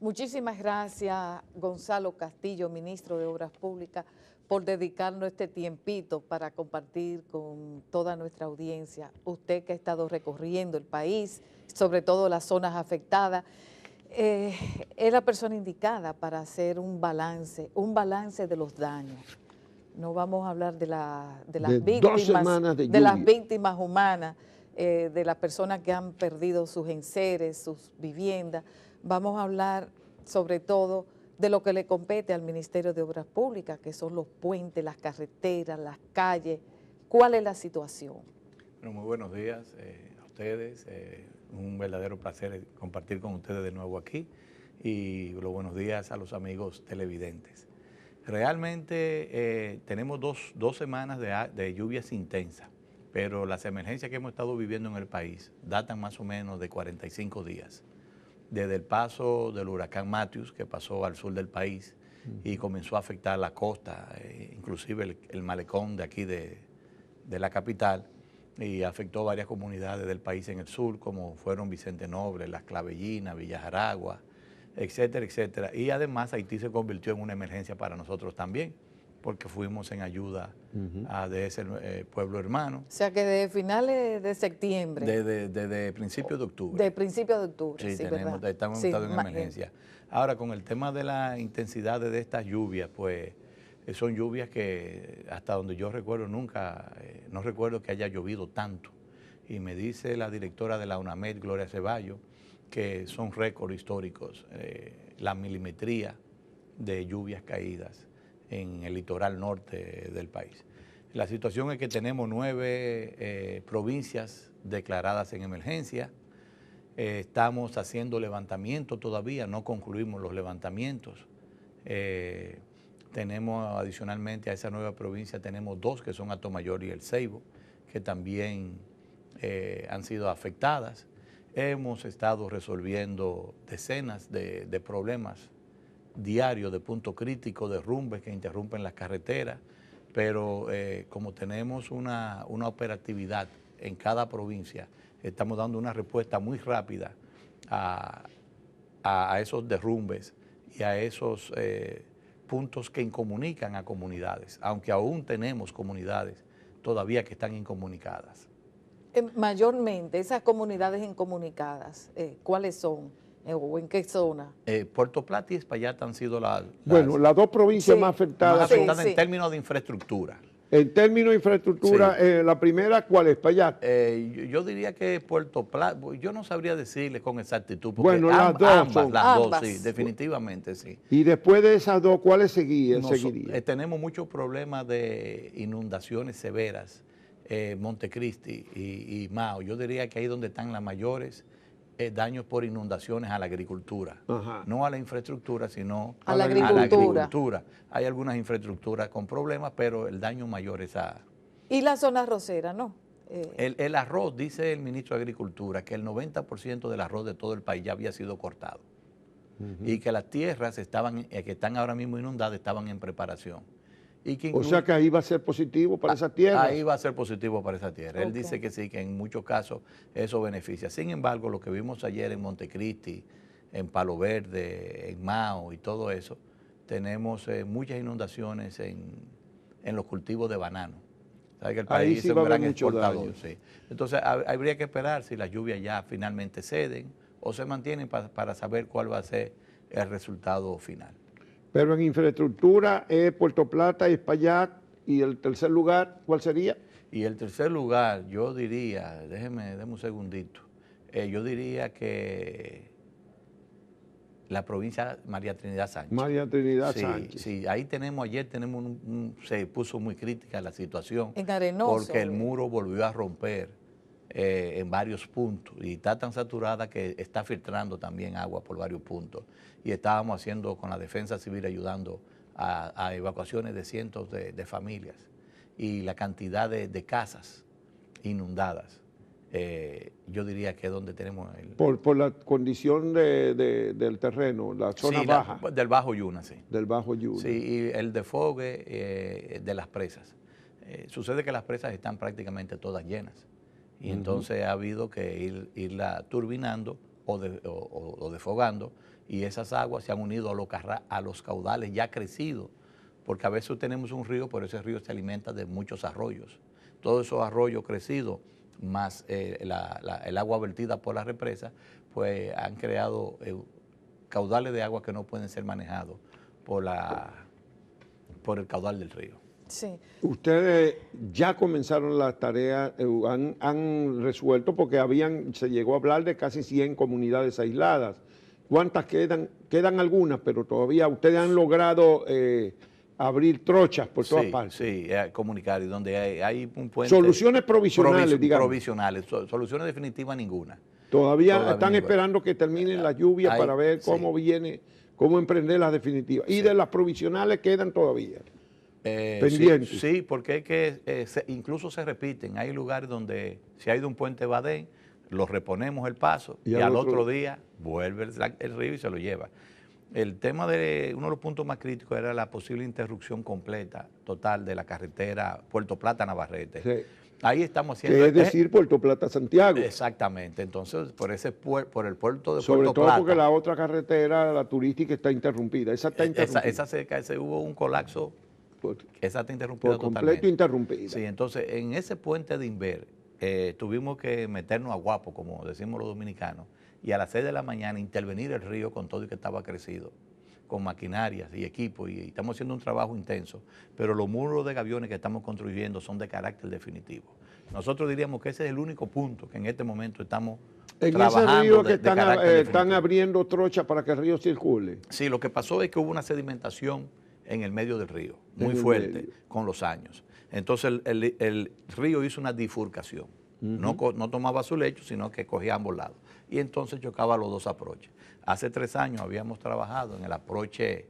Muchísimas gracias, Gonzalo Castillo, ministro de Obras Públicas, por dedicarnos este tiempito para compartir con toda nuestra audiencia. Usted que ha estado recorriendo el país, sobre todo las zonas afectadas, es la persona indicada para hacer un balance de los daños. No vamos a hablar de las víctimas, de las víctimas humanas, de las personas que han perdido sus enseres, sus viviendas. Vamos a hablar sobre todo de lo que le compete al Ministerio de Obras Públicas, que son los puentes, las carreteras, las calles. ¿Cuál es la situación? Bueno, muy buenos días a ustedes. Un verdadero placer compartir con ustedes de nuevo aquí. Y los buenos días a los amigos televidentes. Realmente tenemos dos semanas de lluvias intensas, pero las emergencias que hemos estado viviendo en el país datan más o menos de 45 días. Desde el paso del huracán Matthews, que pasó al sur del país y comenzó a afectar la costa, inclusive el malecón de aquí de la capital, y afectó varias comunidades del país en el sur, como fueron Vicente Noble, Las Clavellinas, Villa Jaragua, etcétera, etcétera. Y además Haití se convirtió en una emergencia para nosotros también, porque fuimos en ayuda de ese pueblo hermano. O sea que desde finales de septiembre. Desde principios de octubre. De principios de octubre, sí, ¿verdad? Estamos en emergencia. Ahora, con el tema de la intensidad de estas lluvias, pues son lluvias que hasta donde yo recuerdo nunca, no recuerdo que haya llovido tanto. Y me dice la directora de la UNAMED, Gloria Ceballos, que son récords históricos, la milimetría de lluvias caídas en el litoral norte del país. La situación es que tenemos 9 provincias declaradas en emergencia. Estamos haciendo levantamientos todavía, no concluimos los levantamientos. Tenemos adicionalmente a esa nueva provincia, tenemos 2 que son Atomayor y El Ceibo, que también han sido afectadas. Hemos estado resolviendo decenas de problemas diarios, de puntos críticos, derrumbes que interrumpen las carreteras, pero como tenemos una operatividad en cada provincia, estamos dando una respuesta muy rápida a esos derrumbes y a esos puntos que incomunican a comunidades, aunque aún tenemos comunidades todavía que están incomunicadas. Mayormente, esas comunidades incomunicadas, ¿cuáles son? ¿O en qué zona? Puerto Plata y Espaillat han sido las 2 provincias más afectadas. En términos de infraestructura. En términos de infraestructura, la primera, ¿cuál es? Espaillat. Yo diría que Puerto Plata, yo no sabría decirle con exactitud, porque bueno, las dos, sí, definitivamente sí. Y después de esas 2, ¿cuáles seguirían? Tenemos muchos problemas de inundaciones severas, Montecristi y Mao. Yo diría que ahí es donde están las mayores daños por inundaciones a la agricultura. No a la infraestructura, sino a la agricultura. Hay algunas infraestructuras con problemas, pero el daño mayor es a... ¿Y la zona arrocera, no? El arroz, dice el ministro de Agricultura, que el 90% del arroz de todo el país ya había sido cortado y que las tierras que están ahora mismo inundadas estaban en preparación. O sea que ahí va a ser positivo para esa tierra. Ahí va a ser positivo para esa tierra. Él dice que sí, que en muchos casos eso beneficia. Sin embargo, lo que vimos ayer en Montecristi, en Palo Verde, en Mao y todo eso, tenemos muchas inundaciones en los cultivos de banano. ¿Sabe que el país es un gran exportador? Sí. Entonces habría que esperar si las lluvias ya finalmente ceden o se mantienen para saber cuál va a ser el resultado final. Pero en infraestructura es Puerto Plata y Espaillat, y el tercer lugar, ¿cuál sería? Y el tercer lugar, yo diría, déjeme un segundito, yo diría que la provincia María Trinidad Sánchez. María Trinidad Sánchez. Sí, ahí ayer tenemos se puso muy crítica la situación. En Arenoso. Porque el muro volvió a romper en varios puntos y está tan saturada que está filtrando también agua por varios puntos. Y estábamos haciendo con la Defensa Civil ayudando a evacuaciones de cientos de familias y la cantidad de casas inundadas. Yo diría que es donde tenemos el... Por la condición del terreno, la zona baja. Del Bajo Yuna, sí. Del Bajo Yuna. Sí, y el desfogue de las presas. Sucede que las presas están prácticamente todas llenas. Y entonces ha habido que irla turbinando o desfogando y esas aguas se han unido a los caudales ya crecidos, porque a veces tenemos un río, pero ese río se alimenta de muchos arroyos. Todos esos arroyos crecidos, más el agua vertida por la represa, pues han creado caudales de agua que no pueden ser manejados por el caudal del río. Sí. Ustedes ya comenzaron las tareas, han resuelto, porque se llegó a hablar de casi 100 comunidades aisladas. ¿Cuántas quedan? Quedan algunas, pero todavía ustedes han logrado abrir trochas por todas partes. Sí, comunicar, y donde hay un puente. Soluciones provisionales, digamos. Provisionales, soluciones definitivas ninguna. Todavía están esperando que terminen las lluvias para ver cómo viene, cómo emprender las definitivas. Y de las provisionales quedan todavía pendientes. Sí, porque es que incluso se repiten. Hay lugares donde se ha ido un puente Badén, lo reponemos el paso y al otro día vuelve el río y se lo lleva. El tema de uno de los puntos más críticos era la posible interrupción completa, total, de la carretera Puerto Plata-Navarrete. Sí. Ahí estamos haciendo... Que es decir, Puerto Plata-Santiago. Exactamente. Entonces, por el puerto de Sobre Puerto todo Plata. Porque la otra carretera, la turística, está interrumpida. Esa está interrumpida. Esa cerca, hubo un colapso. Esa está interrumpida por completo totalmente. Interrumpida. Sí, entonces, en ese puente de Inver, tuvimos que meternos a guapo, como decimos los dominicanos, y a las 6 de la mañana intervenir el río con todo y que estaba crecido, con maquinarias y equipos, y estamos haciendo un trabajo intenso, pero los muros de gaviones que estamos construyendo son de carácter definitivo. Nosotros diríamos que ese es el único punto que en este momento estamos trabajando. En ese río que están abriendo trochas para que el río circule. Sí, lo que pasó es que hubo una sedimentación en el medio del río, muy fuerte, con los años. Entonces el río hizo una bifurcación. No tomaba su lecho, sino que cogía ambos lados. Y entonces chocaba los dos aproches. Hace 3 años habíamos trabajado en el aproche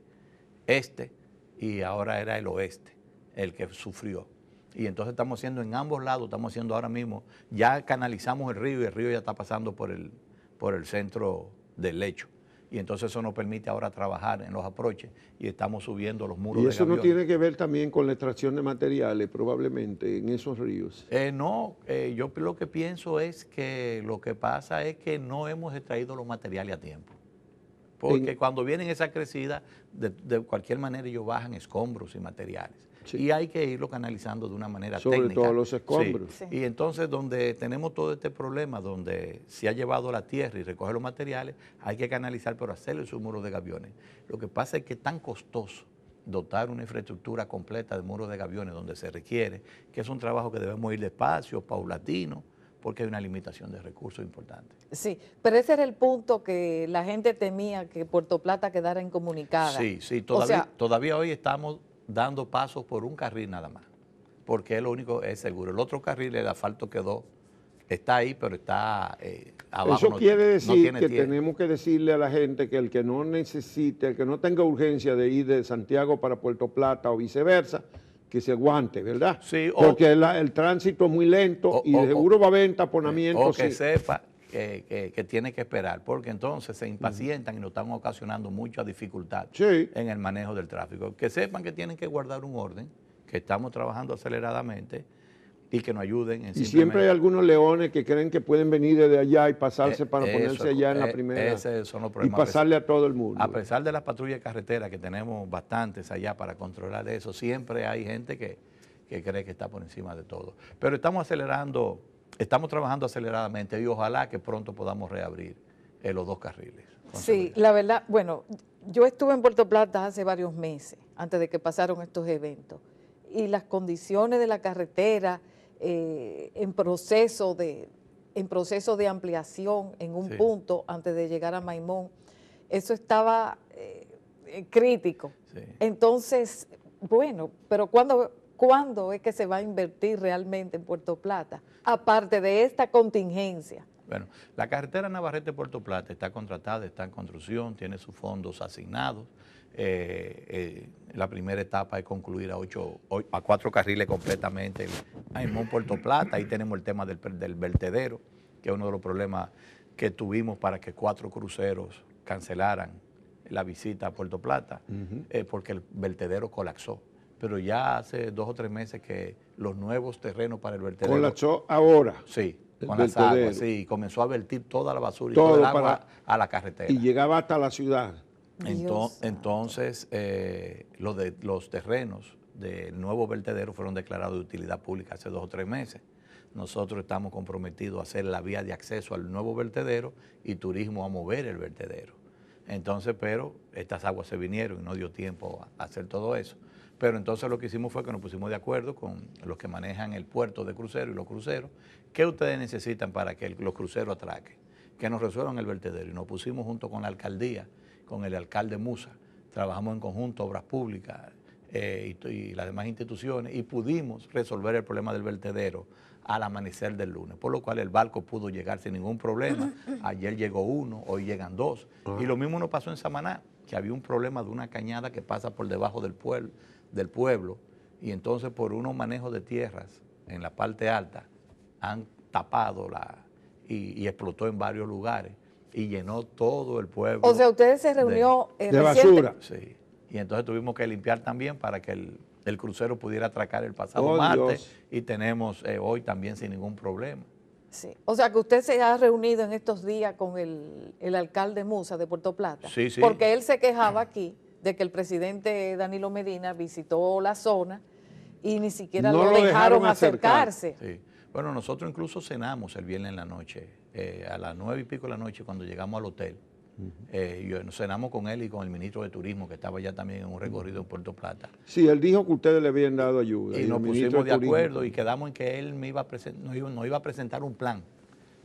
este y ahora era el oeste el que sufrió. Y entonces estamos haciendo en ambos lados, estamos haciendo ahora mismo, ya canalizamos el río y el río ya está pasando por el centro del lecho. Y entonces eso nos permite ahora trabajar en los aproches y estamos subiendo los muros de gaviones. ¿Y eso no tiene que ver también con la extracción de materiales probablemente en esos ríos? No, yo lo que pienso es que lo que pasa es que no hemos extraído los materiales a tiempo. Porque cuando vienen esas crecidas, de cualquier manera ellos bajan escombros y materiales. Sí. Y hay que irlo canalizando de una manera técnica. Sobre todo los escombros. Sí. Sí. Y entonces donde tenemos todo este problema, donde se ha llevado la tierra y recoge los materiales, hay que canalizar, pero hacerle sus muros de gaviones. Lo que pasa es que es tan costoso dotar una infraestructura completa de muros de gaviones donde se requiere, que es un trabajo que debemos ir despacio, paulatino, porque hay una limitación de recursos importante. Sí, pero ese era el punto que la gente temía, que Puerto Plata quedara incomunicada. Sí, todavía hoy estamos dando pasos por un carril nada más, porque es lo único es seguro. El otro carril, el asfalto está ahí, pero está abajo. Eso quiere decir que tenemos que decirle a la gente que el que no necesite, el que no tenga urgencia de ir de Santiago para Puerto Plata o viceversa, que se aguante, ¿verdad? Sí. Porque el tránsito es muy lento y seguro va a haber entaponamientos. O que sepa que tiene que esperar, porque entonces se impacientan y nos están ocasionando mucha dificultad en el manejo del tráfico. Que sepan que tienen que guardar un orden, que estamos trabajando aceleradamente y que nos ayuden. Y siempre hay algunos leones que creen que pueden venir desde allá y pasarse para ponerse allá en la primera. Esos son los problemas. Y pasarle a todo el mundo. A pesar de las patrullas de carretera, que tenemos bastantes allá para controlar eso, siempre hay gente que cree que está por encima de todo. Pero estamos trabajando aceleradamente y ojalá que pronto podamos reabrir los 2 carriles. Sí, la verdad, bueno, yo estuve en Puerto Plata hace varios meses, antes de que pasaron estos eventos, y las condiciones de la carretera en proceso de ampliación en un punto antes de llegar a Maimón, eso estaba crítico. Sí. Entonces, bueno, pero ¿cuándo es que se va a invertir realmente en Puerto Plata? Aparte de esta contingencia. Bueno, la carretera Navarrete-Puerto Plata está contratada, está en construcción, tiene sus fondos asignados. La primera etapa es concluir a 4 carriles completamente Maimón-Puerto Plata. Ahí tenemos el tema del vertedero, que es uno de los problemas que tuvimos para que 4 cruceros cancelaran la visita a Puerto Plata, porque el vertedero colapsó. Pero ya hace 2 o 3 meses que los nuevos terrenos para el vertedero... ¿Colapsó ahora? Sí, con las aguas, sí, comenzó a vertir toda la basura y todo todo el agua a la carretera. Y llegaba hasta la ciudad. Entonces, los terrenos del nuevo vertedero fueron declarados de utilidad pública hace 2 o 3 meses. Nosotros estamos comprometidos a hacer la vía de acceso al nuevo vertedero y turismo a mover el vertedero. Entonces, pero estas aguas se vinieron y no dio tiempo a hacer todo eso. Pero entonces lo que hicimos fue que nos pusimos de acuerdo con los que manejan el puerto de cruceros y los cruceros. ¿Qué ustedes necesitan para que los cruceros atraquen? Que nos resuelvan el vertedero. Y nos pusimos junto con la alcaldía, con el alcalde Musa. Trabajamos en conjunto, Obras Públicas y las demás instituciones, y pudimos resolver el problema del vertedero al amanecer del lunes, por lo cual el barco pudo llegar sin ningún problema. Ayer llegó uno, hoy llegan 2. Y lo mismo nos pasó en Samaná, que había un problema de una cañada que pasa por debajo del pueblo, y entonces por unos manejos de tierras en la parte alta han tapado y explotó en varios lugares y llenó todo el pueblo. O sea, ustedes se reunió de basura. Sí, y entonces tuvimos que limpiar también para que el crucero pudiera atracar el pasado martes, Dios. Y tenemos hoy también sin ningún problema. Sí. O sea, que usted se ha reunido en estos días con el alcalde Musa de Puerto Plata. Sí, sí. Porque él se quejaba aquí de que el presidente Danilo Medina visitó la zona y ni siquiera no lo dejaron acercarse. Sí. Bueno, nosotros incluso cenamos el viernes en la noche, a las 9 y pico de la noche cuando llegamos al hotel. Nos cenamos con él y con el ministro de Turismo, que estaba ya también en un recorrido en Puerto Plata. Sí, él dijo que ustedes le habían dado ayuda. Y nos pusimos de acuerdo y quedamos en que él nos iba a presentar un plan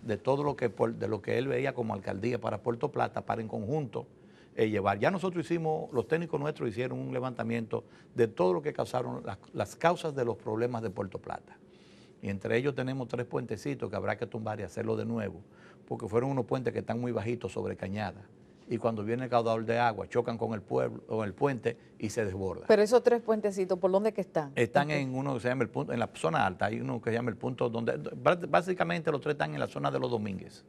de todo lo que él veía como alcaldía para Puerto Plata, para en conjunto llevar. Ya nosotros los técnicos nuestros hicieron un levantamiento de todo lo que causaron, las causas de los problemas de Puerto Plata. Y entre ellos tenemos 3 puentecitos que habrá que tumbar y hacerlo de nuevo, porque fueron unos puentes que están muy bajitos sobre cañada. Y cuando viene el caudal de agua, chocan con el puente y se desborda. Pero esos 3 puentecitos, ¿por dónde que están? Están en uno que se llama el punto, en la zona alta, hay uno que se llama el punto donde, básicamente los 3 están en la zona de los Domínguez.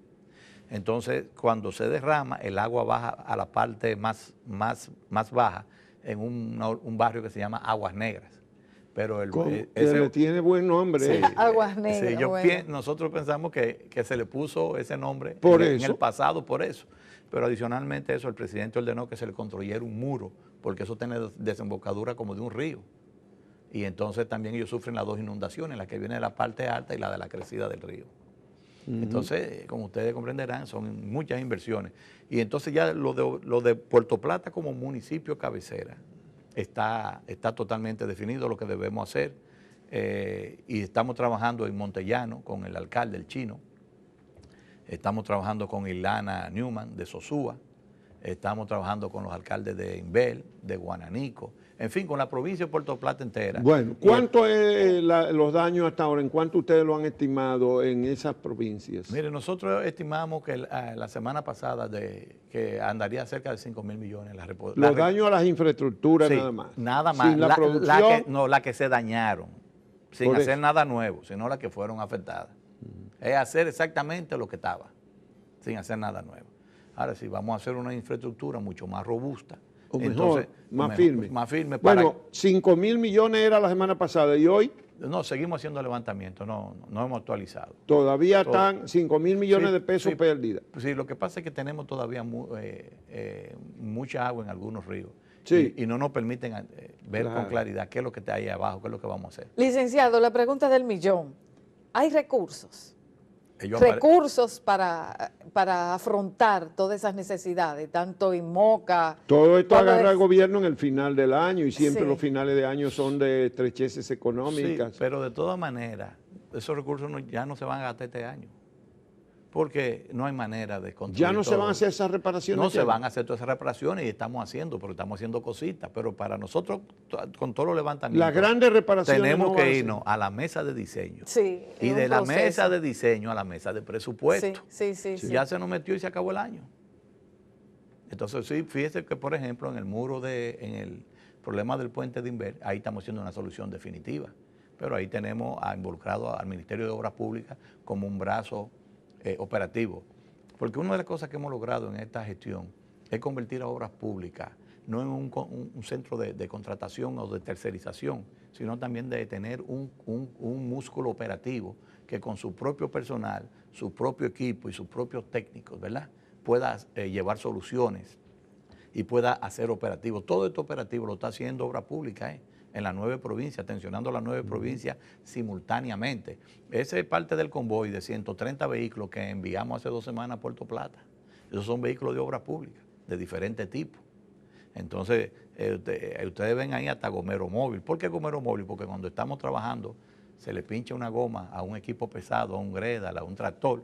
Entonces, cuando se derrama, el agua baja a la parte más baja, en un barrio que se llama Aguas Negras. Pero ese tiene buen nombre. Sí, Aguas Negras. Sí, nosotros pensamos que se le puso ese nombre en el pasado por eso. Pero adicionalmente a eso, el presidente ordenó que se le construyera un muro, porque eso tiene desembocadura como de un río. Y entonces también ellos sufren las 2 inundaciones, la que viene de la parte alta y la de la crecida del río. Entonces, como ustedes comprenderán, son muchas inversiones. Y entonces ya lo de Puerto Plata como municipio cabecera está totalmente definido lo que debemos hacer. Y estamos trabajando en Montellano con el alcalde, el chino. Estamos trabajando con Ilana Newman de Sosúa. Estamos trabajando con los alcaldes de Inbel, de Guananico, en fin, con la provincia de Puerto Plata entera. Bueno, ¿cuánto es los daños hasta ahora? ¿En cuánto ustedes lo han estimado en esas provincias? Mire, nosotros estimamos que la semana pasada que andaría cerca de 5.000 millones. Los daños a las infraestructuras sí, nada más. Nada más. Sin la producción. La que se dañaron, sin hacer nada nuevo, sino las que fueron afectadas. Es hacer exactamente lo que estaba, sin hacer nada nuevo. Ahora sí, vamos a hacer una infraestructura mucho más robusta. O mejor, más firme. Más firme. Bueno, 5.000 millones era la semana pasada y hoy. No, seguimos haciendo levantamiento, no hemos actualizado. Todavía están 5.000 millones de pesos pérdidas. Sí, lo que pasa es que tenemos todavía mucha agua en algunos ríos. Sí. Y no nos permiten ver con claridad qué es lo que está ahí abajo, qué es lo que vamos a hacer. Licenciado, la pregunta del millón. ¿Hay recursos? Recursos para afrontar todas esas necesidades, tanto en Moca. Todo esto agarra el gobierno en el final del año y siempre los finales de año son de estrecheces económicas. Sí, pero de todas maneras, esos recursos ya no se van a gastar este año, porque no hay manera de construir. Ya no se van a hacer esas reparaciones. No se van a hacer todas esas reparaciones y estamos haciendo cositas, pero para nosotros, con todos los levantamientos, las grandes reparaciones tenemos que irnos a la mesa de diseño. Sí, y de la mesa de diseño a la mesa de presupuesto. Sí. Ya se nos metió y se acabó el año. Entonces, sí, fíjese que, por ejemplo, en el problema del puente de Inver, ahí estamos haciendo una solución definitiva. Pero ahí tenemos involucrado al Ministerio de Obras Públicas como un brazo operativo, porque una de las cosas que hemos logrado en esta gestión es convertir a Obras Públicas no en un centro de contratación o de tercerización, sino también de tener un músculo operativo que con su propio personal, su propio equipo y sus propios técnicos, ¿verdad?, pueda llevar soluciones y pueda hacer operativos. Todo este operativo lo está haciendo Obras Públicas, en las 9 provincias, tensionando las 9 provincias simultáneamente. Ese es parte del convoy de 130 vehículos que enviamos hace 2 semanas a Puerto Plata. Esos son vehículos de Obras Públicas, de diferentes tipos. Entonces, ustedes ven ahí hasta gomero móvil. ¿Por qué gomero móvil? Porque cuando estamos trabajando, se le pincha una goma a un equipo pesado, a un Gredal, a un tractor,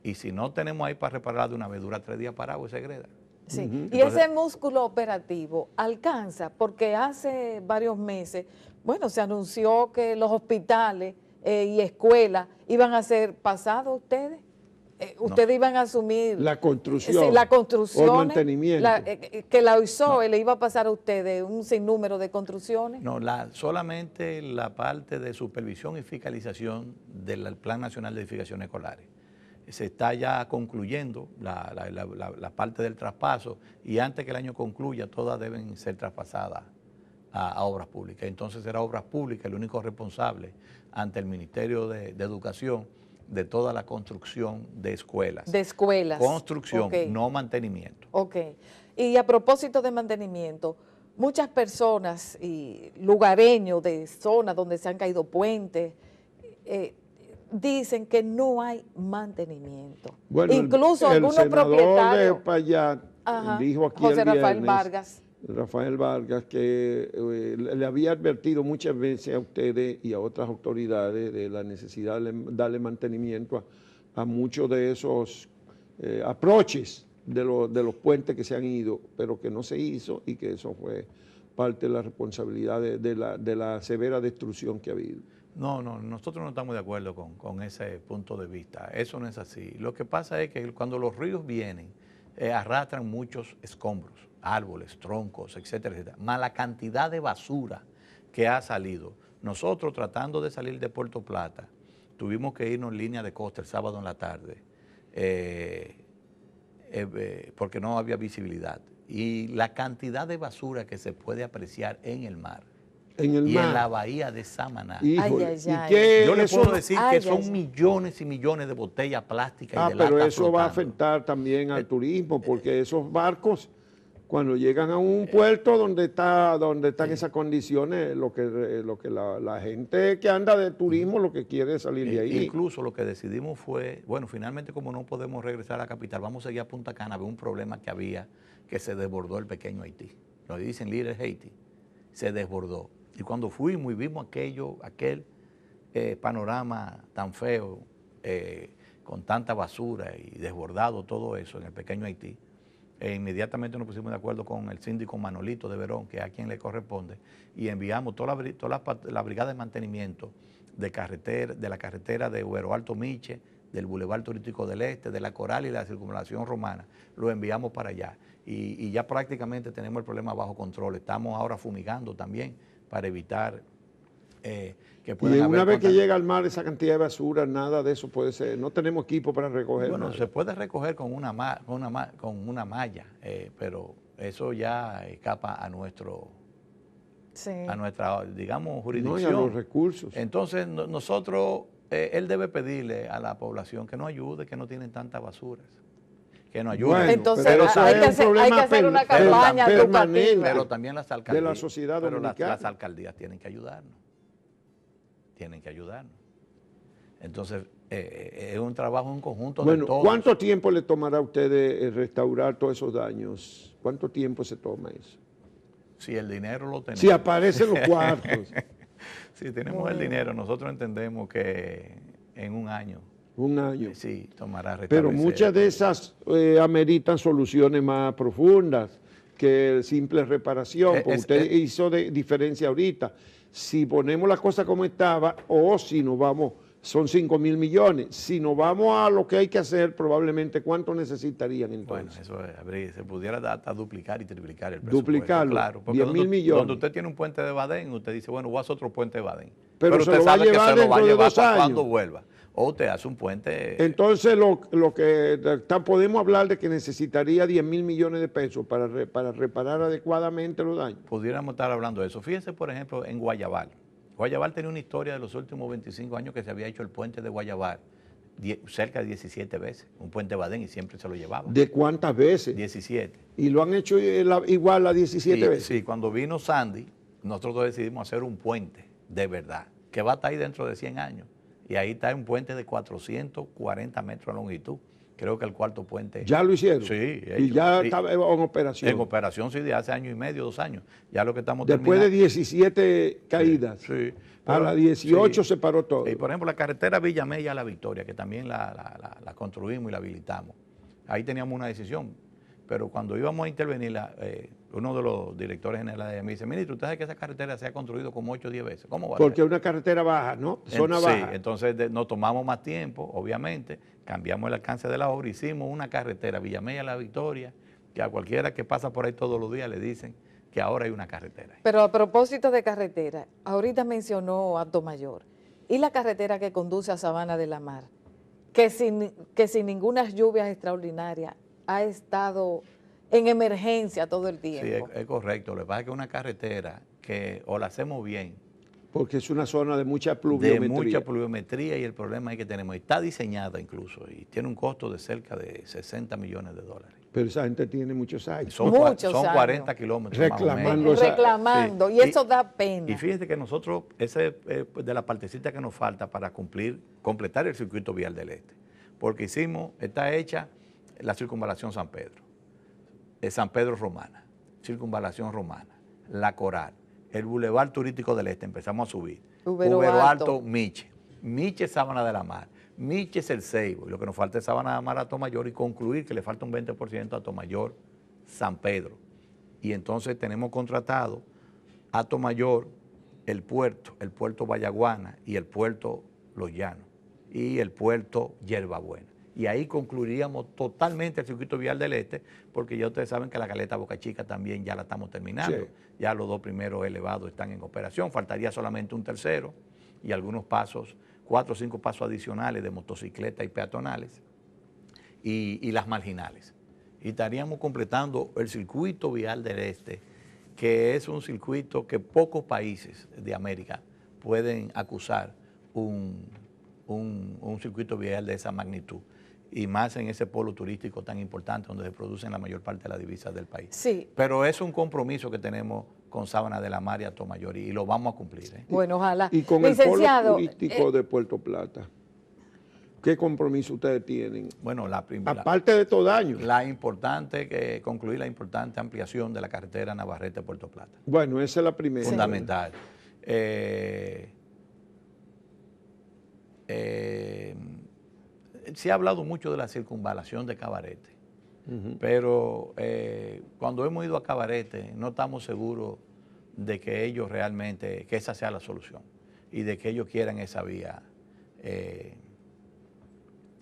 y si no tenemos ahí para reparar de una vez, dura 3 días parado ese Gredal. Sí, y Entonces, ese músculo operativo alcanza, porque hace varios meses, bueno, se anunció que los hospitales y escuelas iban a ser pasados ustedes. Ustedes iban a asumir la construcción, la construcción, o mantenimiento. Que la OISOE le iba a pasar a ustedes un sinnúmero de construcciones. No, solamente la parte de supervisión y fiscalización del Plan Nacional de Edificaciones Escolares. Se está ya concluyendo la parte del traspaso y antes que el año concluya todas deben ser traspasadas a Obras Públicas. Entonces será Obras Públicas el único responsable ante el Ministerio de Educación de toda la construcción de escuelas. De escuelas. Construcción, Okay. no mantenimiento. Ok. Y a propósito de mantenimiento, muchas personas y lugareños de zonas donde se han caído puentes, dicen que no hay mantenimiento. Bueno, incluso el algunos senador propietarios. de Payat dijo aquí José el Rafael viernes, Vargas. Rafael Vargas, que le había advertido muchas veces a ustedes y a otras autoridades de la necesidad de darle mantenimiento a muchos de esos aproches de los puentes que se han ido, pero que no se hizo y que eso fue parte de la responsabilidad de la severa destrucción que ha habido. No, nosotros no estamos de acuerdo con ese punto de vista. Eso no es así. Lo que pasa es que cuando los ríos vienen, arrastran muchos escombros, árboles, troncos, etcétera, etcétera. Más la cantidad de basura que ha salido. Nosotros, tratando de salir de Puerto Plata, tuvimos que irnos en línea de costa el sábado en la tarde, porque no había visibilidad. Y la cantidad de basura que se puede apreciar en el mar, en la bahía de Samaná. Híjole, yo le puedo decir que son millones y millones de botellas plásticas y de latas pero eso flotando. va a afectar también al turismo, porque esos barcos, cuando llegan a un puerto donde están esas condiciones, lo que la gente que anda de turismo lo que quiere es salir de ahí. Incluso lo que decidimos fue, bueno, finalmente como no podemos regresar a la capital, vamos a seguir a Punta Cana, había un problema que había, que se desbordó el pequeño Haití. Lo dicen Little Haití, se desbordó. Y cuando fuimos y vimos aquel panorama tan feo, con tanta basura y desbordado todo eso en el pequeño Haití, inmediatamente nos pusimos de acuerdo con el síndico Manolito de Verón, que es a quien le corresponde, y enviamos toda la brigada de mantenimiento de la carretera de Huero Alto Miche, del Boulevard Turístico del Este, de la Coral y la Circunvalación Romana, lo enviamos para allá. Y ya prácticamente tenemos el problema bajo control. Estamos ahora fumigando también para evitar que puedan haber... Y una vez que llega al mar esa cantidad de basura, nada de eso puede ser. No tenemos equipo para recoger. Bueno, nada. se puede recoger con una malla, pero eso ya escapa a nuestra, digamos, jurisdicción. No, y a los recursos. Entonces, nosotros, él debe pedirle a la población que nos ayude, que no tienen tantas basuras. Que nos ayuden. Bueno, entonces pero hay que hacer una campaña educativa. Pero también las alcaldías. De la sociedad dominicana. Las alcaldías tienen que ayudarnos. Entonces, es un trabajo en conjunto de todos. ¿Cuánto tiempo le tomará a ustedes restaurar todos esos daños? ¿Cuánto tiempo se toma eso? Si el dinero lo tenemos. Si aparecen los cuartos. Si tenemos el dinero, nosotros entendemos que en un año. Un año. Sí, tomará restablecer. Pero muchas de esas ameritan soluciones más profundas que simple reparación. Porque usted hizo diferencia ahorita. Si ponemos la cosa como estaba, o si nos vamos, son 5.000 millones. Si nos vamos a lo que hay que hacer, probablemente, ¿cuánto necesitarían entonces? Bueno, eso se pudiera hasta duplicar y triplicar el presupuesto. Duplicarlo, claro, 10.000 millones. Donde usted tiene un puente de Badén, usted dice, bueno, voy a hacer otro puente de Badén. Pero usted se lo va a sabe llevar que se lo va a dentro de llevar 2 años. cuando vuelva. O usted hace un puente... Entonces, lo que podemos hablar de que necesitaría 10.000 millones de pesos para reparar adecuadamente los daños. Pudiéramos estar hablando de eso. Fíjense, por ejemplo, en Guayabal. Guayabal tenía una historia de los últimos 25 años que se había hecho el puente de Guayabal cerca de 17 veces, un puente Badén, y siempre se lo llevaba. ¿De cuántas veces? 17. ¿Y lo han hecho igual a 17 veces? Sí, cuando vino Sandy, nosotros decidimos hacer un puente de verdad, que va a estar ahí dentro de 100 años. Y ahí está un puente de 440 metros de longitud. Creo que el cuarto puente. ¿Ya lo hicieron? Sí. Y ya estaba en operación. En operación, sí, de hace año y medio, 2 años. Ya lo que estamos Después terminando. de 17 caídas. Sí. A la 18 sí. se paró todo. Y por ejemplo, la carretera Villamella a La Victoria, que también la construimos y la habilitamos. Ahí teníamos una decisión. Pero cuando íbamos a intervenir, uno de los directores generales me dice: ministro, usted sabe que esa carretera se ha construido como 8 o 10 veces. ¿Cómo va a ser? Porque es una carretera baja, ¿no? Zona baja. Sí, entonces nos tomamos más tiempo, obviamente, cambiamos el alcance de la obra, hicimos una carretera Villamella La Victoria, que a cualquiera que pasa por ahí todos los días le dicen que ahora hay una carretera. Pero a propósito de carretera, ahorita mencionó Atomayor, y la carretera que conduce a Sabana de la Mar, que sin ninguna lluvia extraordinaria ha estado en emergencia todo el tiempo. Sí, es correcto. Lo que pasa es que es una carretera que o la hacemos bien, Porque es una zona de mucha de pluviometría. mucha pluviometría, y el problema es que tenemos, está diseñada incluso, y tiene un costo de cerca de 60 millones de dólares. Pero esa gente tiene muchos años. Son Muchos 40 años. kilómetros Reclamando más o menos. Reclamando, Sí. y eso da pena. Y fíjense que nosotros, ese es de la partecita que nos falta para completar el circuito vial del este. Porque está hecha la circunvalación San Pedro, San Pedro Romana, circunvalación Romana, La Coral, el Boulevard Turístico del Este, empezamos a subir. Ubero Alto, Miche, Sabana de la Mar, Miche es el Ceibo, y lo que nos falta es Sabana de la Mar a Atomayor, y concluir que le falta un 20% a Atomayor, San Pedro. Y entonces tenemos contratado a Atomayor, el puerto Vallaguana y el puerto Los Llanos y el puerto Yerbabuena. Y ahí concluiríamos totalmente el circuito vial del este, porque ya ustedes saben que la caleta Boca Chica también ya la estamos terminando. Sí. Ya los 2 primeros elevados están en operación, faltaría solamente un tercero y algunos pasos, 4 o 5 pasos adicionales de motocicleta y peatonales y las marginales. Y estaríamos completando el circuito vial del este, que es un circuito que pocos países de América pueden acusar un circuito vial de esa magnitud, y más en ese polo turístico tan importante donde se producen la mayor parte de las divisas del país. Sí. Pero es un compromiso que tenemos con Sabana de la Mar y Atomayor, y lo vamos a cumplir. Bueno, ojalá. Y con Licenciado, el polo turístico de Puerto Plata, ¿qué compromiso ustedes tienen? Bueno, Aparte de todo año. concluir la importante ampliación de la carretera Navarrete-Puerto Plata. Bueno, esa es la primera. Fundamental. Se ha hablado mucho de la circunvalación de Cabarete, pero cuando hemos ido a Cabarete no estamos seguros de que ellos realmente, que esa sea la solución y de que ellos quieran esa vía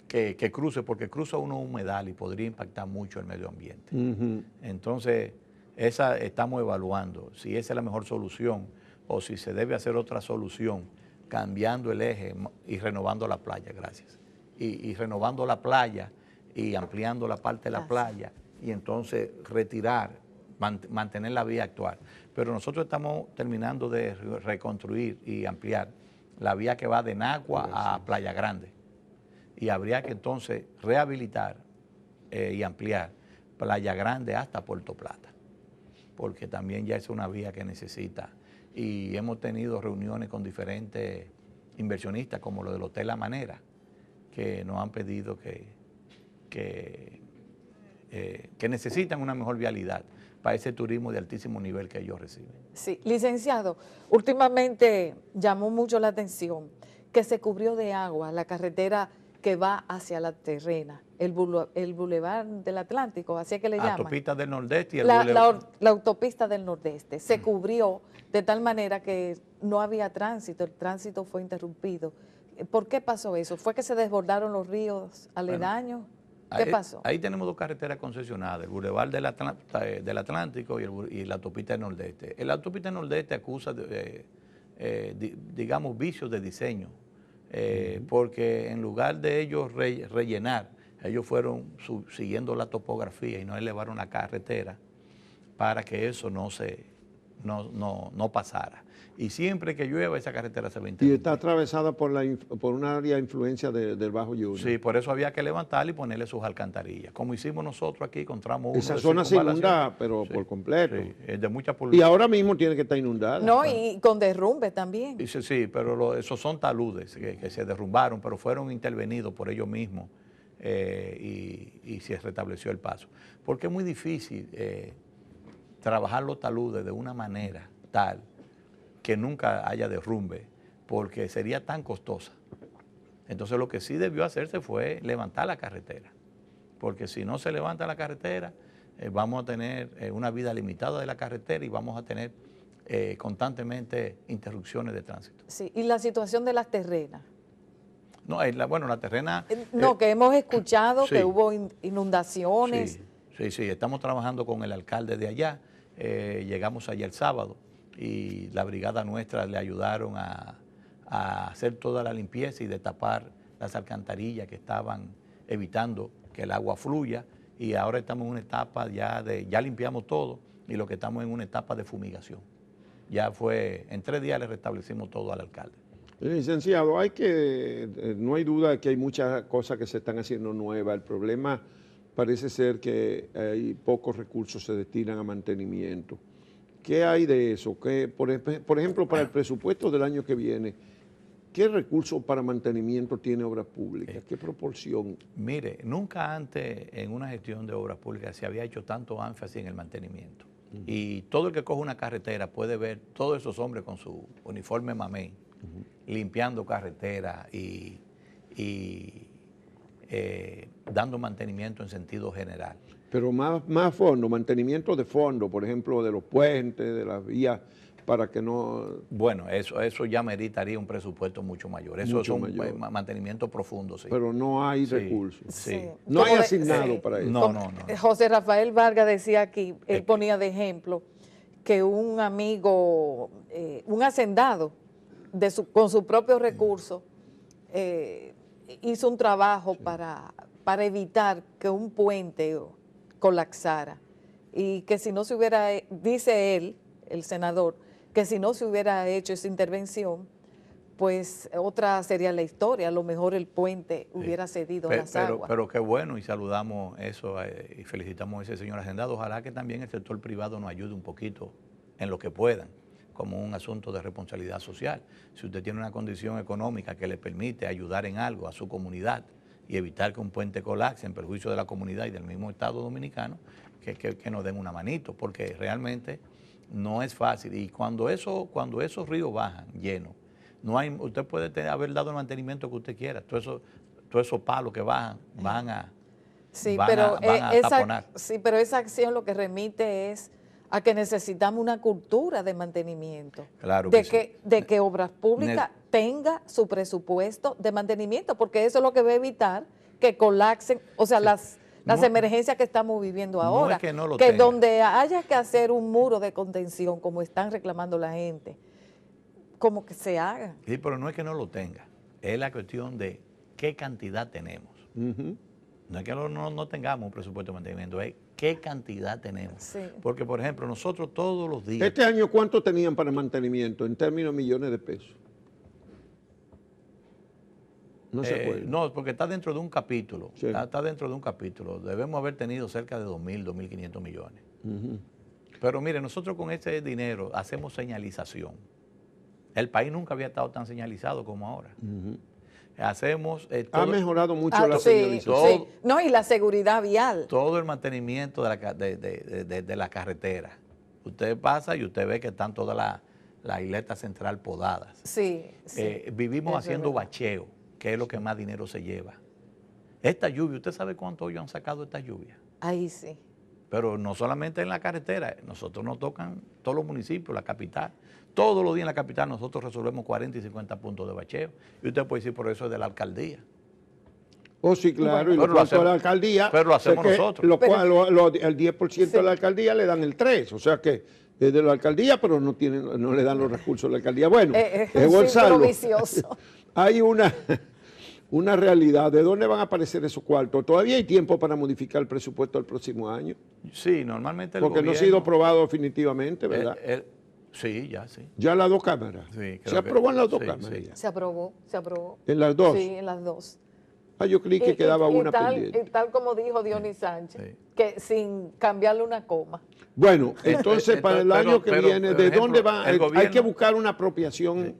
que cruce, porque cruza uno un humedal y podría impactar mucho el medio ambiente. Entonces, esa estamos evaluando si esa es la mejor solución o si se debe hacer otra solución, cambiando el eje y renovando la playa, gracias. Y renovando la playa y ampliando la parte de la playa, y entonces retirar, mantener la vía actual. Pero nosotros estamos terminando de reconstruir y ampliar la vía que va de Nagua a Playa Grande. Y habría que entonces rehabilitar y ampliar Playa Grande hasta Puerto Plata, porque también ya es una vía que necesita. Y hemos tenido reuniones con diferentes inversionistas, como lo del Hotel La Manera, que nos han pedido que necesitan una mejor vialidad para ese turismo de altísimo nivel que ellos reciben. Sí, licenciado, últimamente llamó mucho la atención que se cubrió de agua la carretera que va hacia La Terrena, el Boulevard del Atlántico, así es que le llaman. La autopista del Nordeste y el la autopista del Nordeste se cubrió de tal manera que no había tránsito, el tránsito fue interrumpido. ¿Por qué pasó eso? ¿Fue que se desbordaron los ríos aledaños? ¿Qué pasó? Ahí tenemos 2 carreteras concesionadas, el Boulevard del Atlántico y la autopista del Nordeste. La autopista del Nordeste acusa, digamos, vicios de diseño, porque en lugar de ellos rellenar, ellos fueron siguiendo la topografía y no elevaron la carretera para que eso no pasara. Y siempre que llueva esa carretera se va a Y interrumpir. está atravesada por un área de influencia del Bajo Yuna. Sí, por eso había que levantarla y ponerle sus alcantarillas, como hicimos nosotros aquí con tramo 1. Esa zona se inunda, pero por completo. Sí, es de mucha Y polución. ahora mismo tiene que estar inundada. No, y con derrumbe también. Sí, sí, pero esos son taludes que se derrumbaron, pero fueron intervenidos por ellos mismos y se restableció el paso. Porque es muy difícil trabajar los taludes de una manera tal que nunca haya derrumbe, porque sería tan costosa. Entonces lo que sí debió hacerse fue levantar la carretera, porque si no se levanta la carretera, vamos a tener una vida limitada de la carretera y vamos a tener constantemente interrupciones de tránsito. Sí, y la situación de las terrenas. No, bueno, la terrena... No, que hemos escuchado sí. que hubo inundaciones. Sí, estamos trabajando con el alcalde de allá, llegamos allá el sábado y la brigada nuestra le ayudaron a hacer toda la limpieza y de tapar las alcantarillas que estaban evitando que el agua fluya, y ahora estamos en una etapa ya limpiamos todo y lo que estamos en una etapa de fumigación. Ya en 3 días le restablecimos todo al alcalde. Licenciado, no hay duda de que hay muchas cosas que se están haciendo nuevas. El problema parece ser que hay pocos recursos se destinan a mantenimiento. ¿Qué hay de eso? Por ejemplo, para el presupuesto del año que viene, ¿qué recursos para mantenimiento tiene Obras Públicas? ¿Qué proporción? Mire, nunca antes en una gestión de obras públicas se había hecho tanto énfasis en el mantenimiento. Y todo el que coge una carretera puede ver todos esos hombres con su uniforme mamey, limpiando carreteras y dando mantenimiento en sentido general. Pero más fondo, mantenimiento de fondo, por ejemplo, de los puentes, de las vías, para que no... Bueno, eso ya meritaría un presupuesto mucho mayor. Eso es un mantenimiento profundo, sí. Pero no hay recursos. Sí. No hay asignado para eso. No. José Rafael Vargas decía aquí, él ponía de ejemplo, que un amigo, un hacendado, con sus propios recursos, hizo un trabajo para evitar que un puente colapsara, y que si no se hubiera, dice él, el senador, que si no se hubiera hecho esa intervención, pues otra sería la historia, a lo mejor el puente hubiera cedido a las aguas. Pero qué bueno, y saludamos eso y felicitamos a ese señor hacendado. Ojalá que también el sector privado nos ayude un poquito en lo que puedan, como un asunto de responsabilidad social. Si usted tiene una condición económica que le permite ayudar en algo a su comunidad y evitar que un puente colapse en perjuicio de la comunidad y del mismo Estado dominicano, que nos den una manito, porque realmente no es fácil. Y cuando esos ríos bajan llenos, usted puede haber dado el mantenimiento que usted quiera, todos esos palos que bajan van a taponar. Sí, pero esa acción lo que remite es a que necesitamos una cultura de mantenimiento. Claro de que Obras Públicas tenga su presupuesto de mantenimiento, porque eso es lo que va a evitar que colapsen, o sea, las emergencias que estamos viviendo ahora. No es que donde haya que hacer un muro de contención, como están reclamando la gente, como que se haga. Sí, pero no es que no lo tenga, es la cuestión de qué cantidad tenemos. No es que no tengamos un presupuesto de mantenimiento, es qué cantidad tenemos. Sí. Porque, por ejemplo, nosotros todos los días... ¿Este año cuánto tenían para mantenimiento en términos de millones de pesos? No se acuerda. No, porque está dentro de un capítulo. Sí. Está dentro de un capítulo. Debemos haber tenido cerca de 2.000, 2.500 millones. Pero mire, nosotros con ese dinero hacemos señalización. El país nunca había estado tan señalizado como ahora. Hacemos... ha mejorado mucho la sí, señalización. Sí. No, y la seguridad vial. Todo el mantenimiento de la carretera. Usted pasa y usted ve que están todas las isletas central podadas. Sí. Vivimos Eso haciendo bacheo, que es lo que más dinero se lleva. Esta lluvia, ¿usted sabe cuánto ellos han sacado esta lluvia? Ahí sí. Pero no solamente en la carretera, nosotros nos tocan todos los municipios, la capital. Todos los días en la capital nosotros resolvemos 40 y 50 puntos de bacheo. Y usted puede decir, por eso es de la alcaldía. Oh, sí, claro, Bueno, y lo cual de la alcaldía... Pero lo hacemos nosotros. Lo cual, el 10% de la alcaldía le dan el 3%, o sea que es de la alcaldía, pero no le dan los recursos de la alcaldía. Bueno, Gonzalo, vicioso. Hay una realidad. ¿De dónde van a aparecer esos cuartos? ¿Todavía hay tiempo para modificar el presupuesto del próximo año? Sí, normalmente el Porque gobierno... no ha sido aprobado definitivamente, ¿verdad? Sí, ya, sí. Ya las dos cámaras. Sí, Se aprobó en las dos sí, cámaras sí. ya. Se aprobó, se aprobó. ¿En las dos? Sí, en las dos. Ah, yo creí que quedaba una pendiente. Y tal como dijo Dionis Sánchez, sí. que sin cambiarle una coma. Bueno, entonces para el año que viene, ¿de ejemplo, dónde va? el Hay gobierno- que buscar una apropiación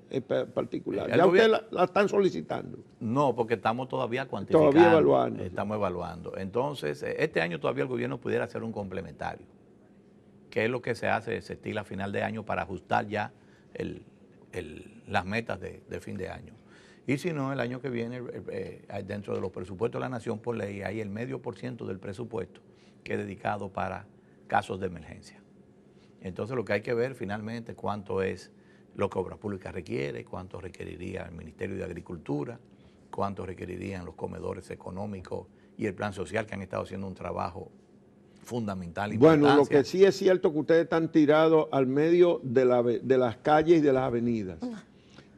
particular. El Ya ustedes gobierno- la están solicitando. No, porque estamos todavía cuantificando. Todavía evaluando. Estamos evaluando. Entonces, este año todavía el gobierno pudiera hacer un complementario, que es lo que se hace, se estila a final de año para ajustar ya las metas de fin de año. Y si no, el año que viene, dentro de los presupuestos de la Nación por ley, hay el 0,5% del presupuesto que es dedicado para casos de emergencia. Entonces, lo que hay que ver finalmente cuánto es lo que Obras Públicas requiere, cuánto requeriría el Ministerio de Agricultura, cuánto requerirían los comedores económicos y el plan social, que han estado haciendo un trabajo fundamental. Bueno, lo que sí es cierto que ustedes están tirados al medio de las calles y de las avenidas.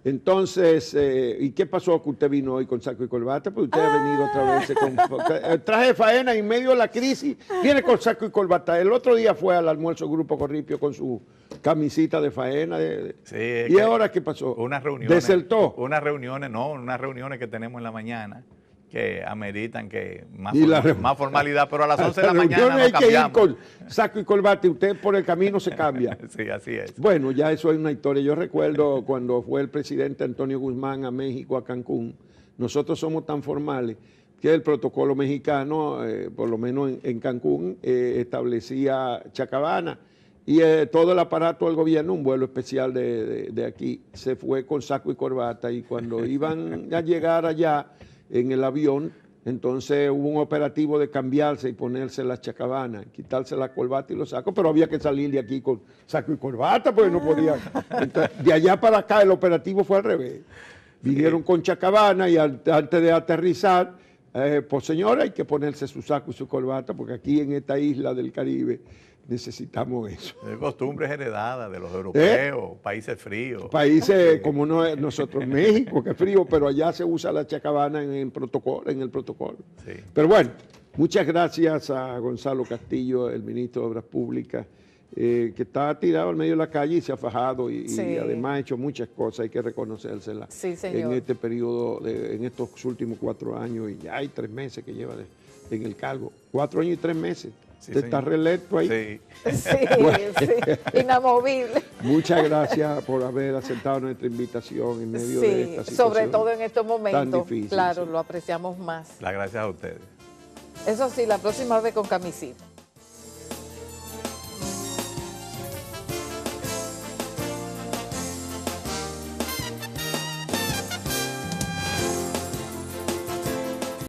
Entonces, ¿y qué pasó que usted vino hoy con saco y corbata? Pues usted ha venido otra vez con traje de faena y en medio de la crisis, viene con saco y corbata. El otro día fue al almuerzo Grupo Corripio con su camisita de faena. Sí, ¿Y ahora qué pasó? Unas reuniones. ¿Desertó? Unas reuniones que tenemos en la mañana que ameritan que más formalidad, pero a las 11 de la mañana nos hay que ir cambiamos. con saco y corbata y usted por el camino se cambia. Sí, así es. Bueno, ya eso es una historia. Yo recuerdo cuando fue el presidente Antonio Guzmán a México, a Cancún, nosotros somos tan formales que el protocolo mexicano, por lo menos en Cancún, establecía chacabana y todo el aparato del gobierno, un vuelo especial de aquí, se fue con saco y corbata y cuando iban a llegar allá en el avión, entonces hubo un operativo de cambiarse y ponerse las chacabanas, quitarse la corbata y los sacos, pero había que salir de aquí con saco y corbata porque no podían. Entonces, de allá para acá el operativo fue al revés. Vinieron con chacabana y antes de aterrizar, pues señora, hay que ponerse su saco y su corbata porque aquí en esta isla del Caribe necesitamos eso. Es costumbres heredadas de los europeos, países fríos. Países como nosotros, México, que es frío, pero allá se usa la chacabana en el protocolo. Sí. Pero bueno, muchas gracias a Gonzalo Castillo, el ministro de Obras Públicas, que está tirado al medio de la calle y se ha fajado y además ha hecho muchas cosas, hay que reconocérsela en este periodo, en estos últimos 4 años y ya hay 3 meses que lleva en el cargo. 4 años y 3 meses. Sí, ¿Está reelecto ahí? Sí. Sí, inamovible. Muchas gracias por haber aceptado nuestra invitación en medio de esta situación. Sobre todo en estos momentos. tan difícil, claro, sí. lo apreciamos más. Las gracias a ustedes. Eso sí, la próxima vez con camisita.